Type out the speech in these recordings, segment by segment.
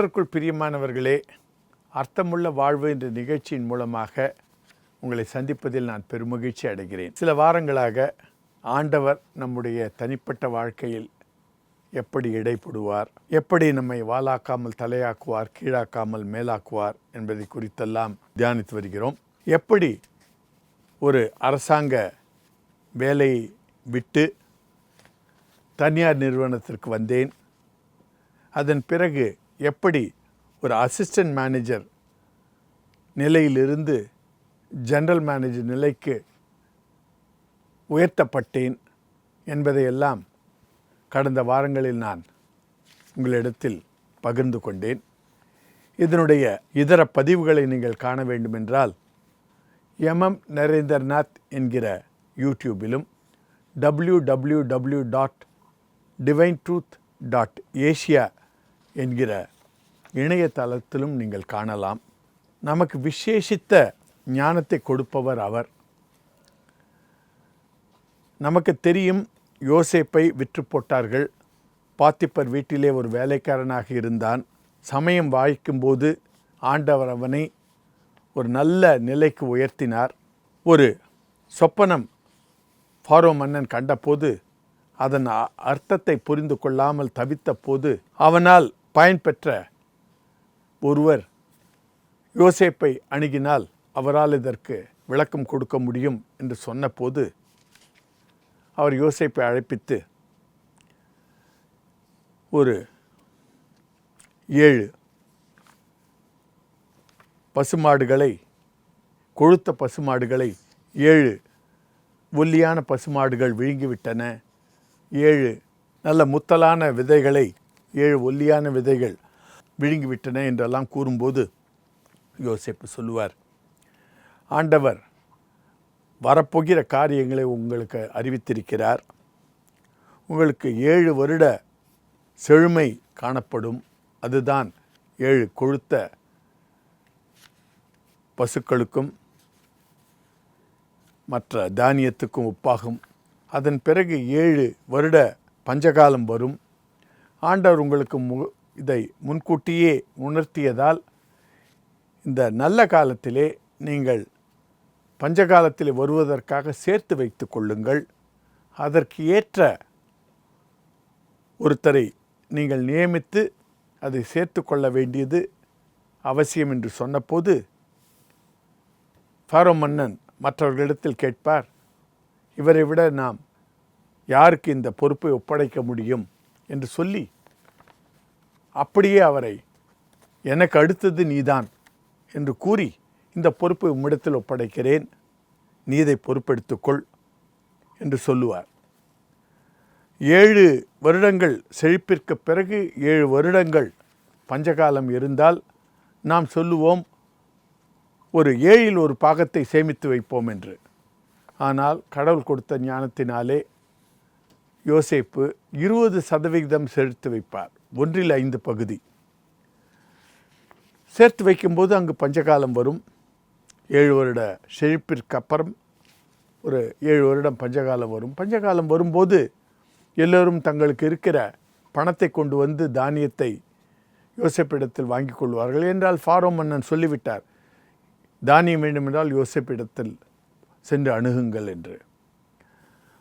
கர்த்தருக்குள் பிரியமானவர்களே, அர்த்தமுள்ள வாழ்வு என்ற நிகழ்ச்சியின் மூலமாக உங்களை சந்திப்பதில் நான் பெருமகிழ்ச்சி அடைகிறேன். சில வாரங்களாக ஆண்டவர் நம்முடைய தனிப்பட்ட வாழ்க்கையில் எப்படி இடைப்படுவார், எப்படி நம்மை வாலாக்காமல் தலையாக்குவார், கீழாக்காமல் மேலாக்குவார் என்பதை குறித்தெல்லாம் தியானித்து வருகிறோம். எப்படி ஒரு அரசாங்க வேலையை விட்டு தனியார் நிறுவனத்திற்கு வந்தேன், அதன் பிறகு எப்படி ஒரு அசிஸ்டன்ட் மேனேஜர் நிலையிலிருந்து ஜெனரல் மேனேஜர் நிலைக்கு உயர்த்தப்பட்டேன் என்பதையெல்லாம் கடந்த வாரங்களில் நான் உங்களிடத்தில் பகிர்ந்து கொண்டேன். இதனுடைய இதர பதிவுகளை நீங்கள் காண வேண்டுமென்றால் நரேந்திரநாத் என்கிற யூடியூபிலும் www.divinetruth.asia என்கிற இணையதளத்திலும் நீங்கள் காணலாம். நமக்கு விசேஷித்த ஞானத்தை கொடுப்பவர் அவர். நமக்கு தெரியும், யோசேப்பை விற்று போட்டார்கள். பாத்திப்பர் வீட்டிலே ஒரு வேலைக்காரனாக இருந்தான். சமயம் வாய்க்கும்போது ஆண்டவர் அவனை ஒரு நல்ல நிலைக்கு உயர்த்தினார். ஒரு சொப்பனம் ஃபாரோ மன்னன் கண்டபோது அதன் அர்த்தத்தை புரிந்து கொள்ளாமல் தவித்த போது அவனால் பயன்பெற்ற ஒருவர் யோசேப்பை அணுகினால் அவரால் இதற்கு விளக்கம் கொடுக்க முடியும் என்று சொன்னபோது அவர் யோசேப்பை அழைப்பித்து ஒரு 7 பசுமாடுகளை, கொழுத்த பசுமாடுகளை 7 ஒல்லியான பசுமாடுகள் விழுங்கிவிட்டன, 7 நல்ல முத்தலான விதைகளை 7 ஒல்லியான விதைகள் விழுங்கிவிட்டன என்றெல்லாம் கூறும்போது யோசேப்பு சொல்லுவார், ஆண்டவர் வரப்போகிற காரியங்களை உங்களுக்கு அறிவித்திருக்கிறார். உங்களுக்கு 7 வருட செழுமை காணப்படும். அதுதான் 7 கொழுத்த பசுக்களுக்கும் மற்ற தானியத்துக்கும் ஒப்பாகும். அதன் பிறகு 7 வருட பஞ்சகாலம் வரும். ஆண்டவர் உங்களுக்கு இதை முன்கூட்டியே உணர்த்தியதால் இந்த நல்ல காலத்திலே நீங்கள் பஞ்சகாலத்தில் வருவதற்காக சேர்த்து வைத்து கொள்ளுங்கள். அதற்கு ஏற்ற ஒருத்தரை நீங்கள் நியமித்து அதை சேர்த்து கொள்ள வேண்டியது அவசியம் என்று சொன்னபோது ஃபாரோ மன்னன் மற்றவர்களிடத்தில் கேட்பார், இவரை விட நாம் யாருக்கு இந்த பொறுப்பை ஒப்படைக்க முடியும் என்று சொல்லி அப்படியே அவரை எனக்கு அடுத்தது நீதான் என்று கூறி இந்த பொறுப்பை உம்மிடத்தில் ஒப்படைக்கிறேன், நீ இதை பொறுப்பெடுத்துக்கொள் என்று சொல்லுவார். 7 வருடங்கள் செழிப்பிற்கு பிறகு 7 வருடங்கள் பஞ்சகாலம் இருந்தால் நாம் சொல்லுவோம் ஒரு 7இல் ஒரு பாகத்தை சேமித்து வைப்போம் என்று. ஆனால் கடவுள் கொடுத்த ஞானத்தினாலே யோசேப்பு 20% சேர்த்து வைப்பார். 1/5 பகுதி சேர்த்து வைக்கும்போது அங்கு பஞ்சகாலம் வரும். 7 வருட செழிப்பிற்கு அப்புறம் ஒரு 7 வருடம் பஞ்சகாலம் வரும். பஞ்சகாலம் வரும்போது எல்லோரும் தங்களுக்கு இருக்கிற பணத்தை கொண்டு வந்து தானியத்தை யோசேப்பிடத்தில் வாங்கி கொள்வார்கள். என்றால் ஃபாரோ மன்னன் சொல்லிவிட்டார், தானியம் வேண்டுமென்றால் யோசேப்பிடத்தில் சென்று அணுகுங்கள் என்று.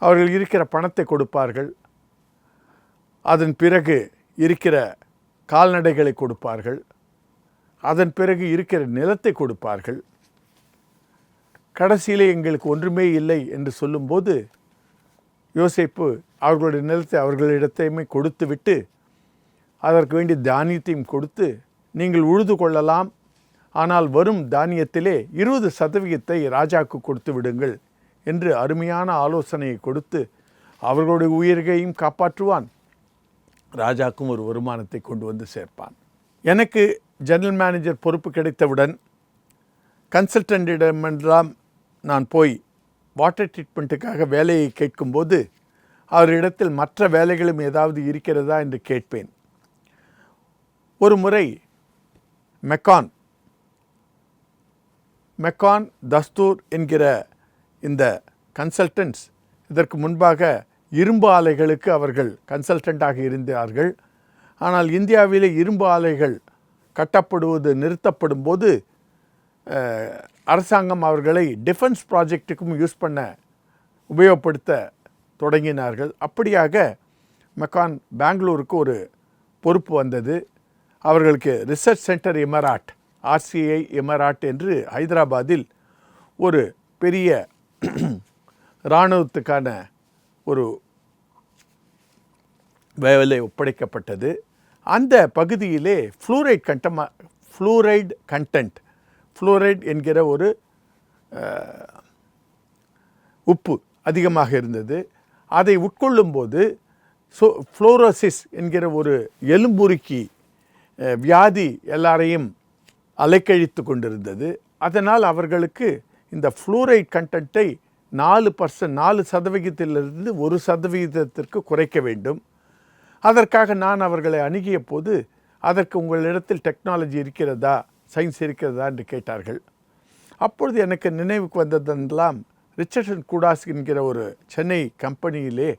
அவர்கள் இருக்கிற பணத்தை கொடுப்பார்கள். அதன் பிறகு இருக்கிற கால்நடைகளை கொடுப்பார்கள். அதன் பிறகு இருக்கிற நிலத்தை கொடுப்பார்கள். கடைசியிலே எங்களுக்கு ஒன்றுமே இல்லை என்று சொல்லும்போது யோசேப்பு அவர்களுடைய நிலத்தை அவர்களிடத்தையுமே கொடுத்து விட்டு அதற்கு வேண்டிய தானியத்தையும் கொடுத்து, நீங்கள் உழுது கொள்ளலாம், ஆனால் வரும் தானியத்திலே 20% ராஜாவுக்கு கொடுத்து விடுங்கள் என்று அருமையான ஆலோசனையை கொடுத்து அவர்களுடைய உயிரையும் காப்பாற்றுவான், ராஜாவுக்கும் ஒரு வருமானத்தை கொண்டு வந்து சேர்ப்பான். எனக்கு ஜெனரல் மேனேஜர் பொறுப்பு கிடைத்தவுடன் கன்சல்டன்ட்டிடமெல்லாம் நான் போய் வாட்டர் ட்ரீட்மெண்ட்டுக்காக வேலையை கேட்கும்போது அவரிடத்தில் மற்ற வேலைகளும் ஏதாவது இருக்கிறதா என்று கேட்பேன். ஒரு முறை மெக்கான் தஸ்தூர் என்கிற இந்த கன்சல்டன்ட்ஸ் இதற்கு முன்பாக இரும்பு ஆலைகளுக்கு அவர்கள் கன்சல்டண்ட்டாக இருந்தார்கள். ஆனால் இந்தியாவிலே இரும்பு ஆலைகள் கட்டப்படுவது நிறுத்தப்படும் போது அரசாங்கம் அவர்களை டிஃபென்ஸ் ப்ராஜெக்ட்டுக்கும் உபயோகப்படுத்த தொடங்கினார்கள். அப்படியாக மெக்கான் பெங்களூருக்கு ஒரு பொறுப்பு வந்தது. அவர்களுக்கு research centre Imarat, RCI Imarat என்று ஹைதராபாத்தில் ஒரு பெரிய இராணுவத்துக்கான ஒரு வேலை ஒப்படைக்கப்பட்டது. அந்த பகுதியிலே ஃப்ளூரைட் என்கிற ஒரு உப்பு அதிகமாக இருந்தது. அதை உட்கொள்ளும்போது ஃப்ளோரோசிஸ் என்கிற ஒரு எலும்புருக்கி வியாதி எல்லாரையும் அலைக்கழித்து கொண்டிருந்தது. அதனால் அவர்களுக்கு இந்த ஃப்ளூரைட் கண்டென்ட்டை 4% 1% குறைக்க வேண்டும். அதற்காக நான் அவர்களை அணுகிய போது அதற்கு உங்களிடத்தில் டெக்னாலஜி இருக்கிறதா, சயின்ஸ் இருக்கிறதா என்று கேட்டார்கள். அப்பொழுது எனக்கு நினைவுக்கு வந்ததெல்லாம் ரிச்சர்ட்சன் கூடாஸ் என்கிற ஒரு சென்னை கம்பெனியிலே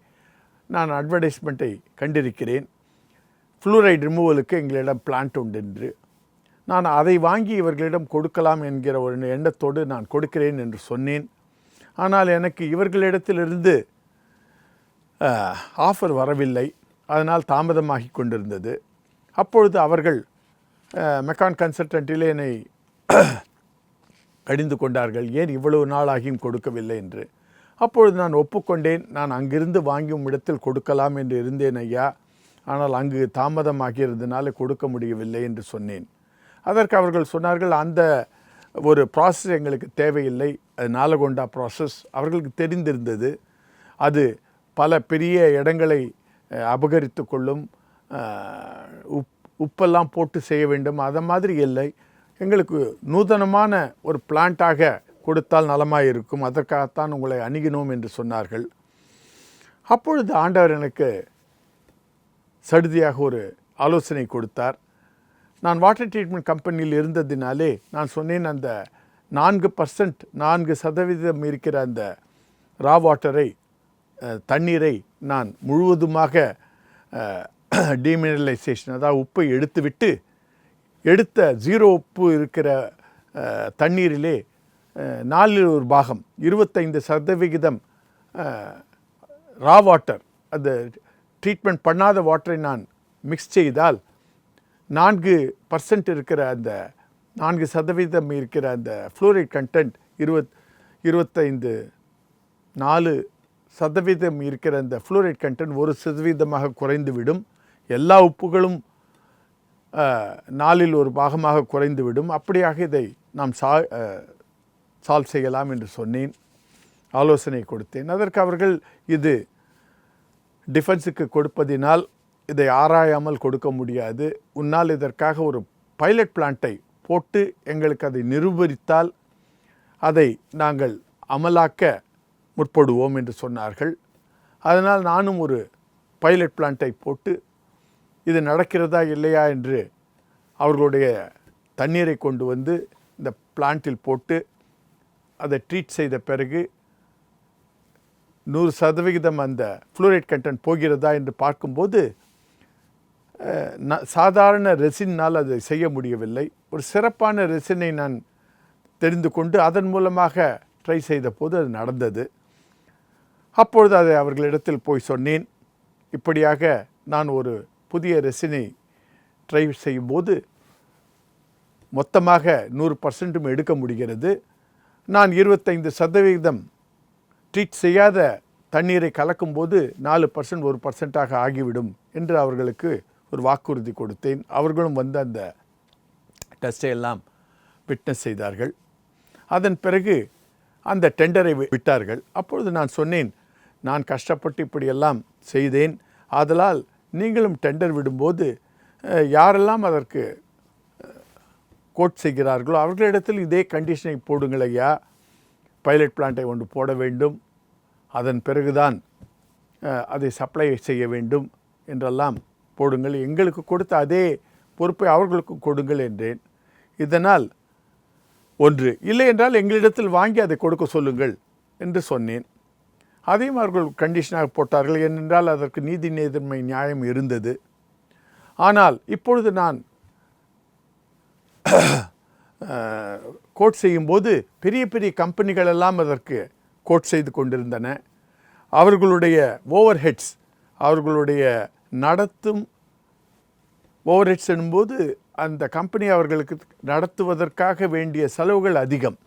நான் அட்வர்டைஸ்மெண்ட்டை கண்டிருக்கிறேன். ஃப்ளூரைட் ரிமூவலுக்கு எங்களிடம் பிளான்ட் உண்டு என்று. நான் அதை வாங்கி இவர்களிடம் கொடுக்கலாம் என்கிற ஒரு எண்ணத்தோடு நான் கொடுக்கிறேன் என்று சொன்னேன். ஆனால் எனக்கு இவர்களிடத்திலிருந்து ஆஃபர் வரவில்லை. அதனால் தாமதமாகி கொண்டிருந்தது. அப்பொழுது அவர்கள் மெக்கான் கன்சல்டன்ட்டிலே என்னை கடிந்து கொண்டார்கள், ஏன் இவ்வளவு நாள் ஆகியும் கொடுக்கவில்லை என்று. அப்பொழுது நான் ஒப்புக்கொண்டேன், நான் அங்கிருந்து வாங்கும் இடத்தில் கொடுக்கலாம் என்று இருந்தேன் ஐயா, ஆனால் அங்கு தாமதமாகியிருந்தனால கொடுக்க முடியவில்லை என்று சொன்னேன். அதற்கு அவர்கள் சொன்னார்கள், அந்த ஒரு ப்ராசஸ் எங்களுக்கு தேவையில்லை, அது நாலகொண்டா ப்ராசஸ். அவர்களுக்கு தெரிந்திருந்தது அது பல பெரிய இடங்களை அபகரித்து கொள்ளும், உப்பெல்லாம் போட்டு செய்ய வேண்டும், அதை மாதிரி இல்லை, எங்களுக்கு நூதனமான ஒரு பிளான்ட்டாக கொடுத்தால் நலமாக இருக்கும், அதற்காகத்தான் உங்களை அணுகினோம் என்று சொன்னார்கள். அப்பொழுது ஆண்டவர் எனக்கு சடுதியாக ஒரு ஆலோசனை கொடுத்தார். நான் வாட்டர் ட்ரீட்மெண்ட் கம்பெனியில் இருந்ததினாலே நான் சொன்னேன், அந்த 4% இருக்கிற அந்த ரா வாட்டரை, தண்ணீரை நான் முழுவதுமாக டீமினரலைசேஷன், அதாவது உப்பை எடுத்துவிட்டு எடுத்த 0 உப்பு இருக்கிற தண்ணீரிலே 4/1 25% ரா வாட்டர், அந்த ட்ரீட்மெண்ட் பண்ணாத வாட்டரை நான் மிக்ஸ் செய்தால் 4% இருக்கிற அந்த 4% இருக்கிற அந்த ஃப்ளூரைட் கண்டென்ட் 4% இருக்கிற அந்த ஃப்ளூரைட் கண்டென்ட் 1% குறைந்துவிடும். எல்லா உப்புகளும் 4/1 குறைந்துவிடும். அப்படியாக இதை நாம் சால்வ் செய்யலாம் என்று சொன்னேன், ஆலோசனை கொடுத்தேன். அதற்கு அவர்கள், இது டிஃபென்ஸுக்கு கொடுப்பதினால் இதை ஆராயாமல் கொடுக்க முடியாது, உன்னால் இதற்காக ஒரு பைலட் பிளான்ட்டை போட்டு எங்களுக்கு அதை நிரூபித்தால் அதை நாங்கள் அமலாக்க முற்படுவோம் என்று சொன்னார்கள். அதனால் நானும் ஒரு பைலட் பிளான்ட்டை போட்டு இது நடக்கிறதா இல்லையா என்று அவர்களுடைய தண்ணீரை கொண்டு வந்து இந்த பிளான்ட்டில் போட்டு அதை ட்ரீட் செய்த பிறகு 100% அந்த ஃப்ளூரைட் கண்டென்ட் போகிறதா என்று பார்க்கும்போது சாதாரண ரெசினால் அதை செய்ய முடியவில்லை. ஒரு சிறப்பான ரெசினை நான் தெரிந்து கொண்டு அதன் மூலமாக ட்ரை செய்த போது அது நடந்தது. அப்பொழுது அதை அவர்களிடத்தில் போய் சொன்னேன், இப்படியாக நான் ஒரு புதிய ரெசினை ட்ரை செய்யும்போது மொத்தமாக 100% எடுக்க முடிகிறது, நான் 25% ட்ரீட் செய்யாத தண்ணீரை கலக்கும்போது 4% 1% ஆகிவிடும் என்று அவர்களுக்கு ஒரு வாக்குறுதி கொடுத்தேன். அவர்களும் வந்து அந்த டெஸ்டை எல்லாம் விட்னஸ் செய்தார்கள். அதன் பிறகு அந்த டெண்டரை விட்டார்கள். அப்பொழுது நான் சொன்னேன், நான் கஷ்டப்பட்டு இப்படியெல்லாம் செய்தேன், ஆதலால் நீங்களும் டெண்டர் விடும்போது யாரெல்லாம் அதற்கு கோட் செய்கிறார்களோ அவர்களிடத்தில் இதே கண்டிஷனை போடுங்கள் ஐயா, பைலட் பிளான்ட்டை ஒன்று போட வேண்டும், அதன் பிறகுதான் அதை சப்ளை செய்ய வேண்டும் என்றெல்லாம் போடுங்கள், எங்களுக்கு கொடுத்த அதே பொறுப்பை அவர்களுக்கும் கொடுங்கள் என்றேன். இதனால் ஒன்று இல்லை என்றால் எங்களிடத்தில் வாங்கி அதை கொடுக்க சொல்லுங்கள் என்று சொன்னேன். அதையும் அவர்கள் கண்டிஷனாக போட்டார்கள். ஏனென்றால் அதற்கு நீதி நேர்மை நியாயம் இருந்தது. ஆனால் இப்பொழுது நான் கோட் செய்யும்போது பெரிய பெரிய கம்பெனிகள் எல்லாம் அதற்கு கோட் செய்து கொண்டிருந்தன. அவர்களுடைய ஓவர் ஹெட்ஸ், அவர்களுடைய நடத்தும் ஓவர் ஹெட்ஸ் என்னும்போது அந்த கம்பெனி அவர்களுக்கு நடத்துவதற்காக வேண்டிய செலவுகள் அதிகம்.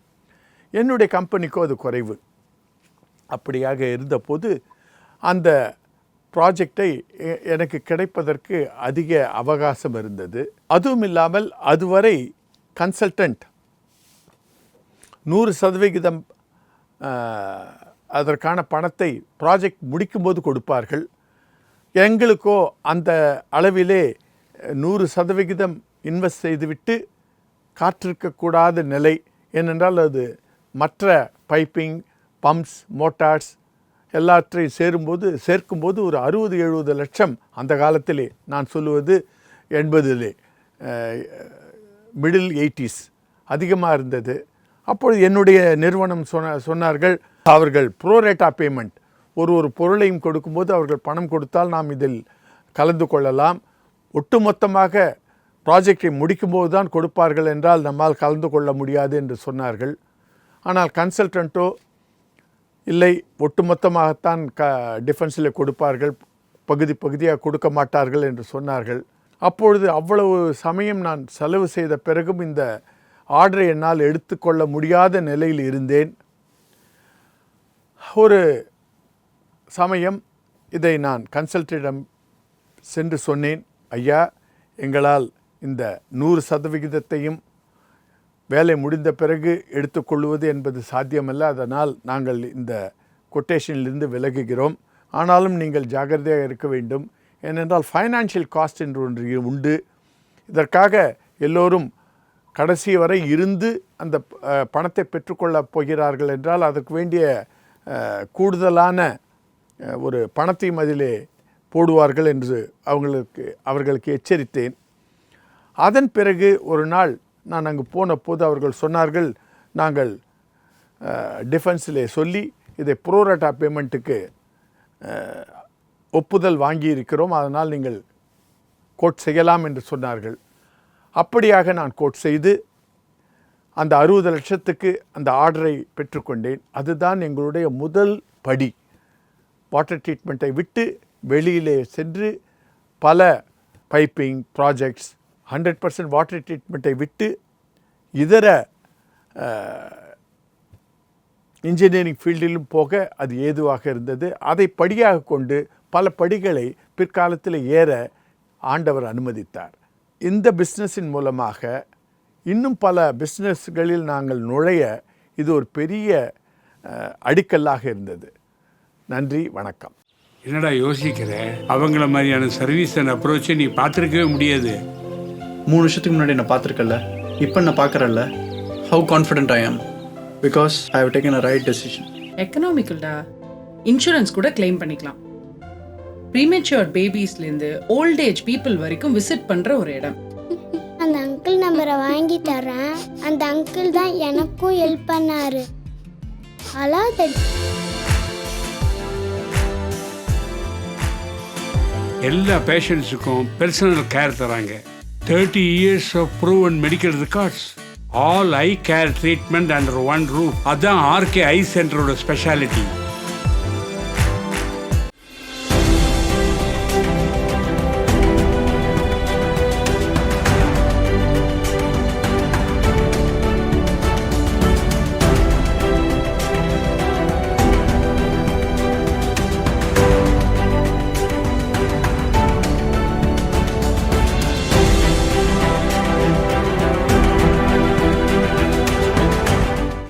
என்னுடைய கம்பெனிக்கோ அது குறைவு. அப்படியாக இருந்தபோது அந்த ப்ராஜெக்டை எனக்கு கிடைப்பதற்கு அதிக அவகாசம் இருந்தது. அதுவும் இல்லாமல் அதுவரை கன்சல்டன்ட் 100% அதற்கான பணத்தை ப்ராஜெக்ட் முடிக்கும்போது கொடுப்பார்கள். எங்களுக்கோ அந்த அளவிலே 100% இன்வெஸ்ட் செய்துவிட்டு காத்திருக்கக்கூடாத நிலை. ஏனென்றால் அது மற்ற பைப்பிங், பம்ப்ஸ், மோட்டார்ஸ் எல்லாற்றையும் சேர்க்கும்போது ஒரு 60-70 லட்சம் அந்த காலத்திலே, நான் சொல்லுவது 80லே, மிடில் 80s அதிகமாக இருந்தது. அப்பொழுது என்னுடைய நிறுவனம் சொன்னார்கள், அவர்கள் ப்ரோரேட்டா பேமெண்ட், ஒரு பொருளையும் கொடுக்கும்போது அவர்கள் பணம் கொடுத்தால் நாம் இதில் கலந்து கொள்ளலாம், ஒட்டுமொத்தமாக ப்ராஜெக்டை முடிக்கும்போது தான் கொடுப்பார்கள் என்றால் நம்மால் கலந்து கொள்ள முடியாது என்று சொன்னார்கள். ஆனால் கன்சல்டண்ட்டோ இல்லை, ஒட்டுமொத்தமாகத்தான் டிஃபென்ஸில் கொடுப்பார்கள், பகுதியாக கொடுக்க மாட்டார்கள் என்று சொன்னார்கள். அப்பொழுது அவ்வளவு சமயம் நான் செலவு செய்த பிறகும் இந்த ஆர்டரை என்னால் எடுத்துக்கொள்ள முடியாத நிலையில் இருந்தேன். ஒரு சமயம் இதை நான் கன்சல்டன்ட்டிடம் சென்று சொன்னேன், ஐயா, எங்களால் இந்த 100%த்தையும் வேலை முடிந்த பிறகு எடுத்துக்கொள்வது என்பது சாத்தியமல்ல. அதனால் நாங்கள் இந்த கொட்டேஷனிலிருந்து விலகுகிறோம். ஆனாலும் நீங்கள் ஜாக்கிரதையாக இருக்க வேண்டும். ஏனென்றால் ஃபைனான்ஷியல் காஸ்ட் என்று ஒன்று உண்டு. இதற்காக எல்லோரும் கடைசி வரை இருந்து அந்த பணத்தை பெற்றுக்கொள்ளப் போகிறார்கள் என்றால் அதற்கு வேண்டிய கூடுதலான ஒரு பணத்தையும் அதிலே போடுவார்கள் என்று அவர்களுக்கு எச்சரித்தேன். அதன் பிறகு ஒரு நாள் நான் அங்கு போன போது அவர்கள் சொன்னார்கள், நாங்கள் டிஃபென்ஸிலே சொல்லி இதை ப்ரோரேட்டா பேமெண்ட்டுக்கு ஒப்புதல் வாங்கியிருக்கிறோம், அதனால் நீங்கள் கோட் செய்யலாம் என்று சொன்னார்கள். அப்படியாக நான் கோட் செய்து அந்த 60 லட்சத்துக்கு அந்த ஆர்டரை பெற்றுக்கொண்டேன். அதுதான் எங்களுடைய முதல் படி. வாட்டர் ட்ரீட்மெண்ட்டை விட்டு வெளியிலே சென்று பல பைப்பிங் ப்ராஜெக்ட்ஸ், 100% வாட்டர் ட்ரீட்மெண்ட்டை விட்டு இதர இன்ஜினியரிங் ஃபீல்டிலும் போக அது ஏதுவாக இருந்தது. அதை படியாக கொண்டு பல படிகளை பிற்காலத்தில் ஏற ஆண்டவர் அனுமதித்தார். இந்த பிஸ்னஸின் மூலமாக இன்னும் பல பிஸ்னஸ்களில் நாங்கள் நுழைய இது ஒரு பெரிய அடிக்கல்லாக இருந்தது. நன்றி, வணக்கம். என்னடா யோசிக்கிற? அவங்கள மாதிரியான சர்வீஸ் அண்ட் அப்ரோச்சை நீ பார்த்துருக்கவே முடியாது. 3 வருஷத்துக்கு முன்னாடி நான் பார்த்துருக்கல, இப்போ நான் பார்க்குறேன்ல. How confident I am because I have taken a right decision. எக்கனாமிக்கல்டா, இன்சூரன்ஸ் கூட கிளைம் பண்ணிக்கலாம். ப்ரீமெச்சூர் பேபிஸ்லேருந்து ஓல்ட் ஏஜ் பீப்புள் வரைக்கும் விசிட் பண்ணுற ஒரு இடம். அந்த அங்கிள் நம்பரை வாங்கி தரேன். அந்த அங்கிள் தான் எனக்கும் ஹெல்ப் பண்ணாரு. எல்லா பேஷண்ட்ஸுக்கும் பர்சனல் கேர் தராங்க. 30 years of proven medical records. All eye care treatment under one roof. அதான் ஆர்கே ஐ சென்டரோட ஸ்பெஷாலிட்டி.